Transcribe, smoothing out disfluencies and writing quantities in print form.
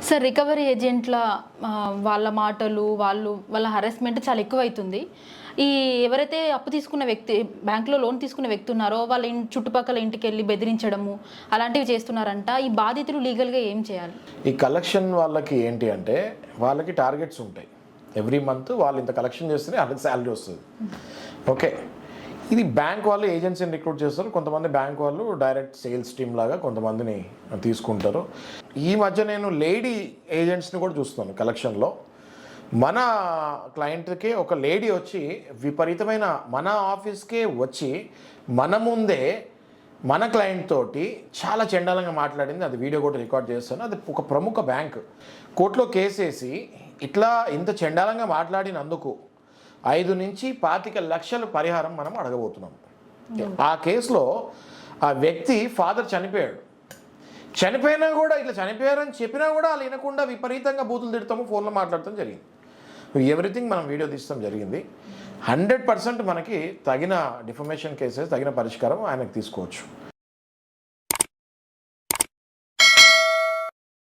Sir recovery ఏజెంట్ల వాళ్ళ మాటలు వాళ్ళ హరాస్మెంట్ చాలా ఎక్కువైతుంది. ఈ ఎవరైతే అప్పు తీసుకున్న వ్యక్తి బ్యాంక్‌లో లోన్ తీసుకున్న వ్యక్తి ఉన్నారో వాళ్ళ చుట్టుపక్కల ఇంటికెళ్ళి బెదిరించడము అలాంటివి చేస్తున్నారంట. ఈ బాధితులు లీగల్‌గా ఏం చేయాలి? ఈ కలెక్షన్ వాళ్ళకి ఏంటి అంటే వాళ్ళకి టార్గెట్స్ ఉంటాయి. ఎవ్రీ మంత్ వాళ్ళు ఇంత కలెక్షన్ చేస్తేనే వాళ్ళకి శాలరీ వస్తుంది. ఓకే, ఇది బ్యాంక్ వాళ్ళు ఏజెన్సీని రిక్రూట్ చేస్తారు. కొంతమంది బ్యాంక్ వాళ్ళు డైరెక్ట్ సేల్స్ టీమ్ లాగా కొంతమందిని తీసుకుంటారు. ఈ మధ్య నేను లేడీ ఏజెంట్స్ని కూడా చూస్తాను కలెక్షన్లో. మన క్లయింట్కి ఒక లేడీ వచ్చి విపరీతమైన మన ఆఫీస్కే వచ్చి మన ముందే మన క్లయింట్ తోటి చాలా చండాలంగా మాట్లాడింది. అది వీడియో కూడా రికార్డ్ చేస్తాను. అది ఒక ప్రముఖ బ్యాంక్ కోర్టులో కేసేసి ఇట్లా ఇంత చండాలంగా మాట్లాడినందుకు 5 నుంచి 25 లక్షలు పరిహారం మనం అడగబోతున్నాం. ఆ కేసులో ఆ వ్యక్తి ఫాదర్ చనిపోయినా కూడా ఇట్లా చనిపోయారని చెప్పినా కూడా వాళ్ళు వినకుండా విపరీతంగా బూతులు తిడతాము, ఫోన్లో మాట్లాడటం జరిగింది. ఎవ్రీథింగ్ మనం వీడియో తీస్తాం జరిగింది. 100% మనకి తగిన డిఫమేషన్ కేసెస్ తగిన పరిష్కారం ఆయనకు తీసుకోవచ్చు.